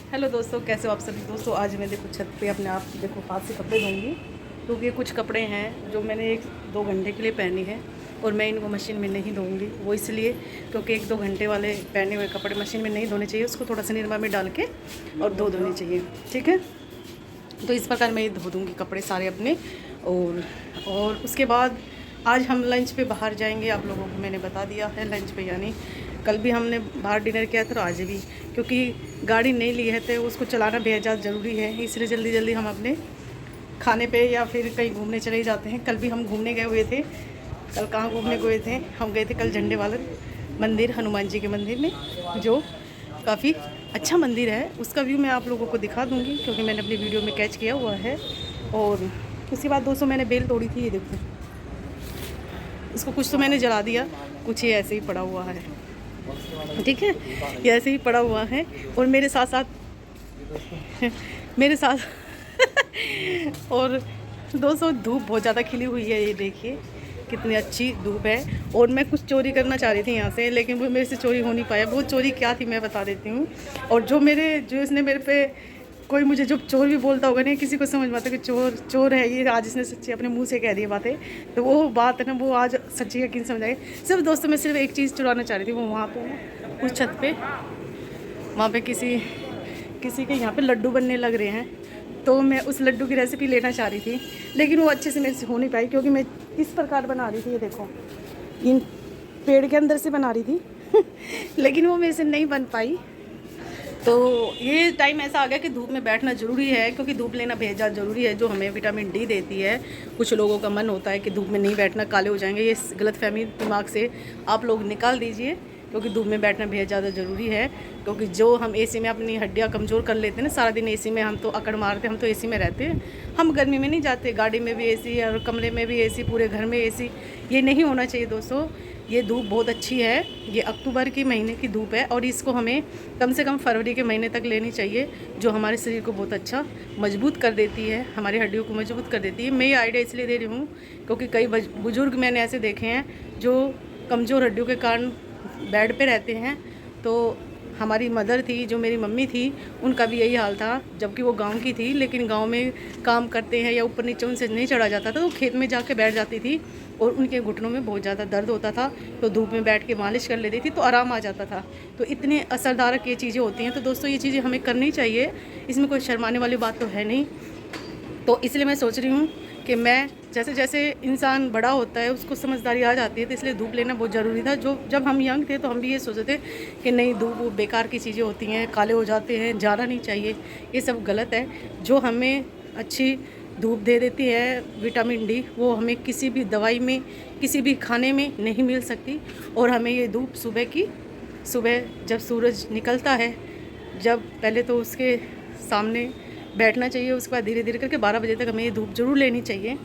Hello दोस्तों, कैसे हो आप सभी दोस्तों। आज मैं देखो छत पे अपने आप देखो हाथ से कपड़े धोऊंगी, क्योंकि कुछ कपड़े हैं जो मैंने 1-2 घंटे के लिए पहनी है और मैं इनको मशीन में नहीं धोऊंगी। वो इसलिए क्योंकि 1-2 घंटे वाले पहने हुए कपड़े मशीन में नहीं धोने चाहिए, उसको थोड़ा सा निरमा में डाल के और धो देने चाहिए, ठीक है। तो इस प्रकार मैं धो दूँगी कपड़े सारे अपने। और उसके बाद आज हम लंच पे बाहर जाएंगे। आप लोगों को मैंने बता दिया है लंच पे, यानी कल भी हमने बाहर डिनर किया था, तो आज भी, क्योंकि गाड़ी नहीं ली है तो उसको चलाना बेहद ज़्यादा ज़रूरी है, इसलिए जल्दी जल्दी हम अपने खाने पे या फिर कहीं घूमने चले जाते हैं। कल भी हम घूमने गए हुए थे। कल कहाँ घूमने गए थे? हम गए थे कल झंडे वाले मंदिर, हनुमान जी के मंदिर में, जो काफ़ी अच्छा मंदिर है। उसका व्यू मैं आप लोगों को दिखा दूँगी, क्योंकि मैंने अपनी वीडियो में कैच किया हुआ है। और उसके बाद दोस्तों मैंने बेल तोड़ी थी, ये देखो। इसको कुछ तो मैंने जला दिया, कुछ ये ऐसे ही पड़ा हुआ है, ठीक है। ये ऐसे ही पड़ा हुआ है। और मेरे साथ साथ मेरे साथ और दोस्तों धूप बहुत ज़्यादा खिली हुई है, ये देखिए कितनी अच्छी धूप है। और मैं कुछ चोरी करना चाह रही थी यहाँ से, लेकिन वो मेरे से चोरी हो नहीं पाया। वो चोरी क्या थी मैं बता देती हूँ। और जो इसने मेरे पे, कोई मुझे जो चोर भी बोलता होगा नहीं, किसी को समझ में आता कि चोर चोर है ये, आज इसने सच्ची अपने मुंह से कह दी बातें, तो वो बात है ना, वो आज सच्ची यकीन समझ आए। सिर्फ दोस्तों मैं सिर्फ एक चीज़ चुराना चाह रही थी, वो वहाँ पे उस छत पे, वहाँ पे किसी के यहाँ पे लड्डू बनने लग रहे हैं, तो मैं उस लड्डू की रेसिपी लेना चाह रही थी, लेकिन वो अच्छे से मेरे से हो नहीं पाई, क्योंकि मैं इस प्रकार बना रही थी, ये देखो इन पेड़ के अंदर से बना रही थी लेकिन वो मेरे से नहीं बन पाई। तो ये टाइम ऐसा आ गया कि धूप में बैठना ज़रूरी है, क्योंकि धूप लेना बेहद ज़्यादा ज़रूरी है, जो हमें विटामिन डी देती है। कुछ लोगों का मन होता है कि धूप में नहीं बैठना, काले हो जाएंगे। ये गलतफहमी दिमाग से आप लोग निकाल दीजिए, क्योंकि धूप में बैठना बेहद ज़्यादा ज़रूरी है। क्योंकि जो हम एसी में अपनी हड्डियाँ कमज़ोर कर लेते हैं ना, सारा दिन एसी में हम तो अकड़ मारते हैं, हम तो एसी में रहते हैं, हम गर्मी में नहीं जाते। गाड़ी में भी एसी और कमरे में भी एसी, पूरे घर में एसी, ये नहीं होना चाहिए दोस्तों। ये धूप बहुत अच्छी है, ये अक्टूबर के महीने की धूप है, और इसको हमें कम से कम फरवरी के महीने तक लेनी चाहिए, जो हमारे शरीर को बहुत अच्छा मजबूत कर देती है, हमारी हड्डियों को मजबूत कर देती है। मैं ये आइडिया इसलिए दे रही हूँ क्योंकि कई बुजुर्ग मैंने ऐसे देखे हैं जो कमज़ोर हड्डियों के कारण बेड पे रहते हैं। तो हमारी मदर थी, जो मेरी मम्मी थी, उनका भी यही हाल था, जबकि वो गांव की थी, लेकिन गांव में काम करते हैं या ऊपर नीचे उनसे नहीं चढ़ा जाता था, तो खेत में जाके बैठ जाती थी, और उनके घुटनों में बहुत ज़्यादा दर्द होता था, तो धूप में बैठ के मालिश कर लेती थी, तो आराम आ जाता था। तो इतने असरदारक ये चीज़ें होती हैं। तो दोस्तों ये चीज़ें हमें करनी चाहिए, इसमें कोई शर्माने वाली बात तो है नहीं। तो इसलिए मैं सोच रही हूँ कि मैं जैसे जैसे इंसान बड़ा होता है उसको समझदारी आ जाती है, तो इसलिए धूप लेना बहुत ज़रूरी था। जब हम यंग थे तो हम भी ये सोचते थे कि नहीं, धूप बेकार की चीज़ें होती हैं, काले हो जाते हैं, जाना नहीं चाहिए, ये सब गलत है। जो हमें अच्छी धूप दे देती है, विटामिन डी, वो हमें किसी भी दवाई में, किसी भी खाने में नहीं मिल सकती। और हमें ये धूप सुबह जब सूरज निकलता है, जब पहले तो उसके सामने बैठना चाहिए, उसके बाद धीरे धीरे करके 12 बजे तक हमें ये धूप जरूर लेनी चाहिए।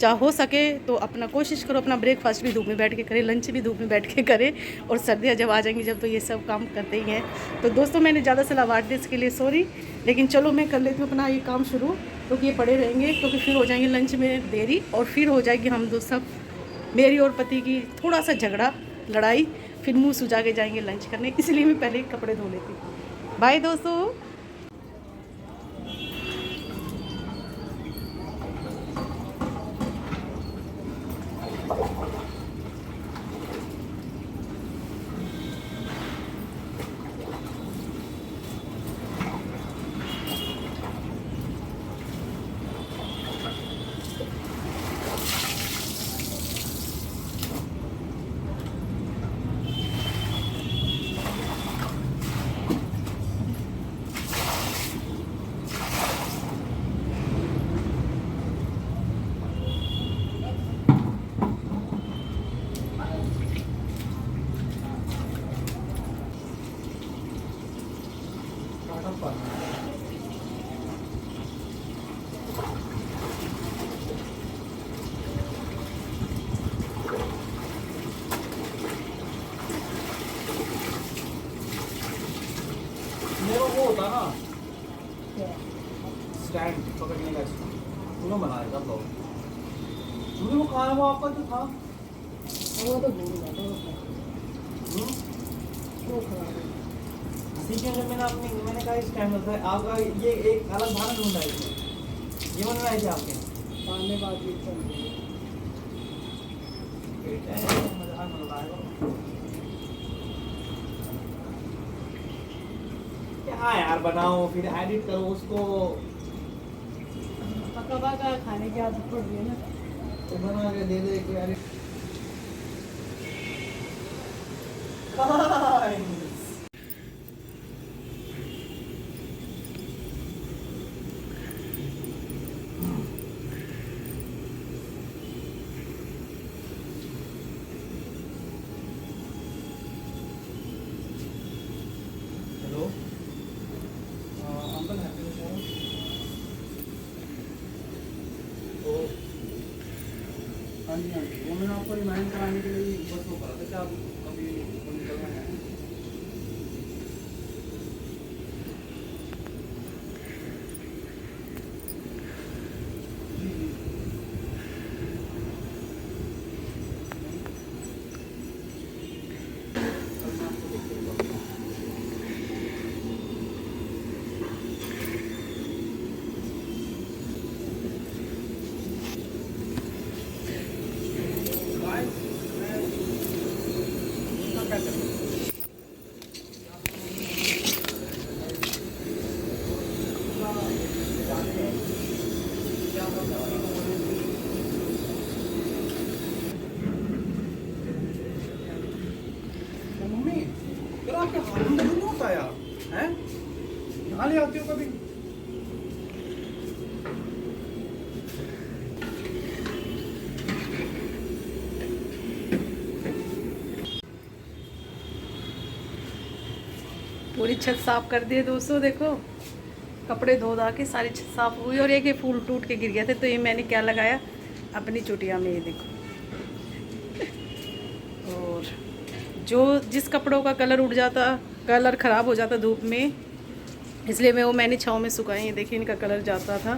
चाहे हो सके तो अपना कोशिश करो, अपना ब्रेकफास्ट भी धूप में बैठ के करें, लंच भी धूप में बैठ के करें। और सर्दियाँ जब आ जाएंगी, जब तो ये सब काम करते ही हैं। तो दोस्तों मैंने ज़्यादा सलाह दी, इसके लिए सॉरी, लेकिन चलो मैं कर लेती हूँ अपना ये काम शुरू, क्योंकि ये पड़े रहेंगे, क्योंकि फिर हो जाएंगे लंच में देरी, और फिर हो जाएगी हम दो सब, मेरी और पति की थोड़ा सा झगड़ा लड़ाई, फिर मुँह सुझा के जाएंगे लंच करने। इसलिए मैं पहले कपड़े धो लेती हूँ। बाय दोस्तों। मेरा वो होता ना स्टैंड पकड़ने का, इसको तूने बनाया था ब्लॉग, तूने वो कहा है, वो आपका जो था वो तो भूल गया, वो खराब है। ठीक है, जब मैंने कहा इस टाइम होता है आपका ये एक अलग भाषा ढूंढा है इसमें। ये बन रहा है क्या आपके खाने का भी चल रही है। ठीक है, मजा आएगा। क्या यार बनाओ फिर एडिट करो उसको, पका का खाने की आदत पड़ रही है ना। तो बना के दे दे कि एडिट। हेलो अंकल हैप्पी तो हाँ जी हाँ जी, वो मैंने आपको रिमाइंड कराने के लिए बस वो करा था कि आप कभी वो निकलना है। जी जी कल मैं आपको देख के बताऊंगा। Guys, मैं इसका क्या करूँ? मम्मी यार आपके हाथ में नहीं होता यार, हैं? यहाँ ले आती हो कभी? पूरी छत साफ कर दिए दोस्तों। देखो कपड़े धो धा के सारी छत साफ हुई और एक ये फूल टूट के गिर गया था, तो ये मैंने क्या लगाया अपनी चुटिया में, ये देखो। और जो जिस कपड़ों का कलर उड़ जाता, कलर ख़राब हो जाता धूप में, इसलिए मैंने छाँव में सुखाए हैं। देखिए इनका कलर जाता था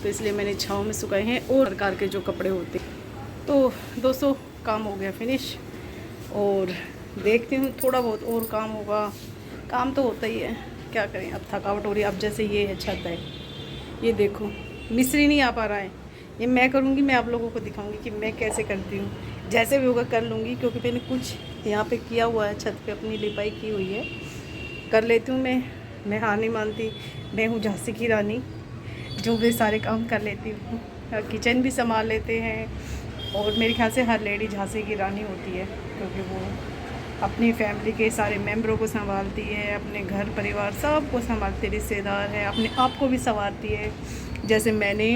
तो इसलिए मैंने छाँव में सुखाए हैं। और प्रकार के जो कपड़े होते, तो दोस्तों काम हो गया फिनिश। और देखती हूँ थोड़ा बहुत और काम होगा, काम तो होता ही है, क्या करें, अब थकावट हो रही है। अब जैसे ये है छत है, ये देखो मिस्त्री नहीं आ पा रहा है, ये मैं करूँगी, मैं आप लोगों को दिखाऊंगी कि मैं कैसे करती हूँ। जैसे भी होगा कर लूँगी, क्योंकि मैंने कुछ यहाँ पे किया हुआ है, छत पे अपनी लिपाई की हुई है, कर लेती हूँ मैं हार नहीं मानती। मैं हूँ झांसी की रानी, जो भी सारे काम कर लेती हूँ, किचन भी संभाल लेते हैं। और मेरे ख्याल से हर लेडी झांसी की रानी होती है, क्योंकि वो अपनी फैमिली के सारे मेंबरों को संभालती है, अपने घर परिवार सब को संभालती, रिश्तेदार है, अपने आप को भी संवारती है। जैसे मैंने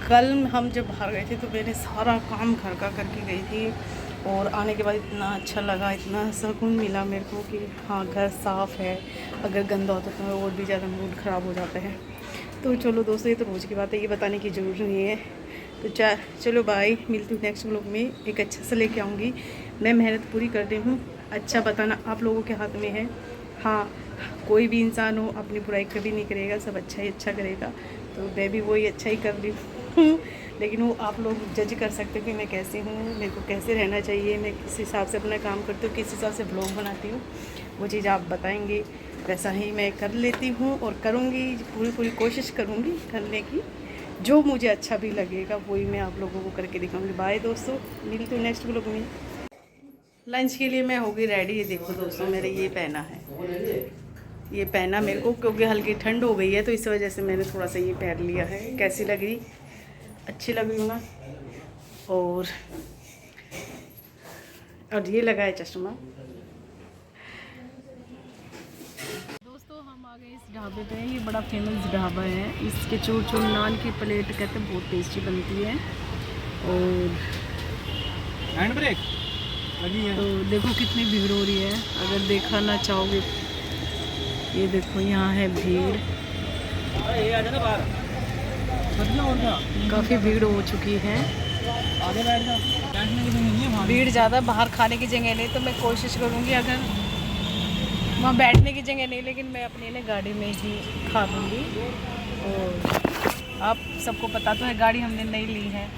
कल हम जब बाहर गए थे तो मैंने सारा काम घर का करके गई थी, और आने के बाद इतना अच्छा लगा, इतना सुकून मिला मेरे को कि हाँ घर साफ़ है। अगर गंदा होता तो और भी ज़्यादा मूड ख़राब हो जाता है। तो चलो दोस्तों, ये तो रोज़ की बात है, ये बताने की ज़रूरत नहीं है। तो चलो बाय, मिलती हूँ नेक्स्ट व्लॉग में, एक अच्छा सा लेके आऊँगी। मैं मेहनत पूरी कर रही हूँ, अच्छा बताना आप लोगों के हाथ में है। हाँ, कोई भी इंसान हो अपनी बुराई कभी नहीं करेगा, सब अच्छा ही अच्छा करेगा। तो मैं भी वही अच्छा ही कर रही हूँ, लेकिन वो आप लोग जज कर सकते हो कि मैं कैसी हूँ, मेरे को कैसे रहना चाहिए, मैं किस हिसाब से अपना काम करती हूँ, किस हिसाब से ब्लॉग बनाती हूँ, वो चीज़ आप बताएंगे, वैसा ही मैं कर लेती हूँ और करूँगी, पूरी कोशिश करूँगी करने की। जो मुझे अच्छा भी लगेगा वही मैं आप लोगों को करके दिखाऊंगी। बाय दोस्तों, मिलती हूँ नेक्स्ट व्लॉग में। लंच के लिए मैं हो गई रेडी। ये देखो दोस्तों, मैंने ये पहना है, ये पहना मेरे को क्योंकि हल्की ठंड हो गई है, तो इस वजह से मैंने थोड़ा सा ये पहन लिया है। कैसी लग रही, अच्छी लग रही हूँ ना। और ये लगा है चश्मा। दोस्तों हम आ गए इस ढाबे पे, ये बड़ा फेमस ढाबा है। इसके चूर चूर नान की प्लेट कहते हैं, बहुत टेस्टी बनती है। और हैंड ब्रेक लगी है, तो देखो कितनी भीड़ हो रही है, अगर देखा ना चाहोगे, ये देखो यहाँ है भीड़, ये आ जाना बाहर, और क्या काफ़ी भीड़ हो चुकी है। आगे बैठ जा, बैठने की जगह नहीं है वहाँ। भीड़ ज़्यादा, बाहर खाने की जगह नहीं, तो मैं कोशिश करूँगी अगर वहाँ बैठने की जगह नहीं, लेकिन मैं अपनी ना गाड़ी में ही खा लूँगी। और आप सबको पता तो है गाड़ी हमने नहीं ली है,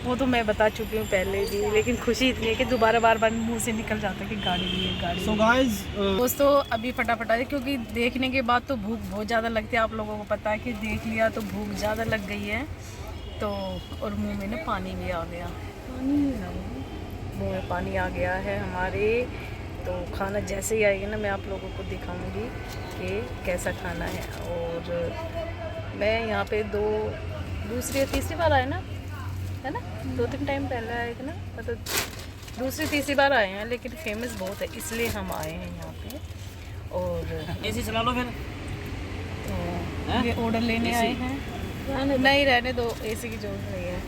वो तो मैं बता चुकी हूँ पहले भी, लेकिन खुशी इतनी है कि दोबारा बार बार मुंह से निकल जाता है कि गाड़ी ली है, गाड़ी सो ली है। गाइस दोस्तों अभी फटाफट आ जाए, क्योंकि देखने के बाद तो भूख बहुत ज़्यादा लगती है। आप लोगों को पता है कि देख लिया तो भूख ज़्यादा लग गई है। तो और मुंह में ना पानी भी आ गया, मुंह में पानी आ गया है हमारे। तो खाना जैसे ही आएगा ना मैं आप लोगों को दिखाऊंगी कि कैसा खाना है। और मैं यहाँ पे दूसरी या तीसरी बार आए ना, है ना, 2-3 टाइम पहले आए थे ना, मतलब दूसरी तीसरी बार आए हैं, लेकिन फेमस बहुत है इसलिए हम आए हैं यहाँ पे। और एसी चला लो फिर। तो ये ऑर्डर लेने आए हैं। नहीं रहने दो, एसी की जरूरत नहीं है।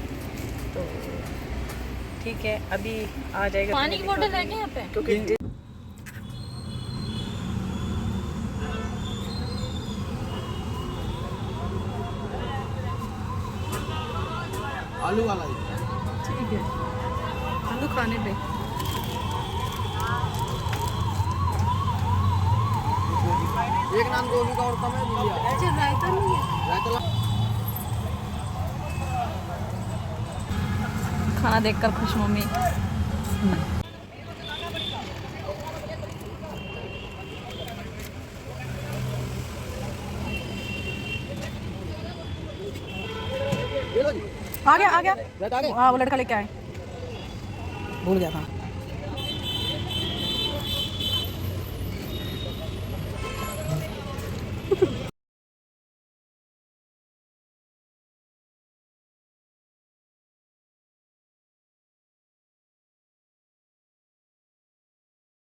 तो ठीक है, अभी आ जाएगा। पानी की बोतल है क्या यहाँ पे? क्योंकि आलू वाला ही। ठीक है, आलू खाने पे एक नान गोभी का और कम है लिया। अच्छा रायता नहीं है? रायता ला। खाना देखकर खुश मम्मी। ये लो जी। आ गया रायता आ गया। हाँ, वो लड़का लेके आए। भूल गया था।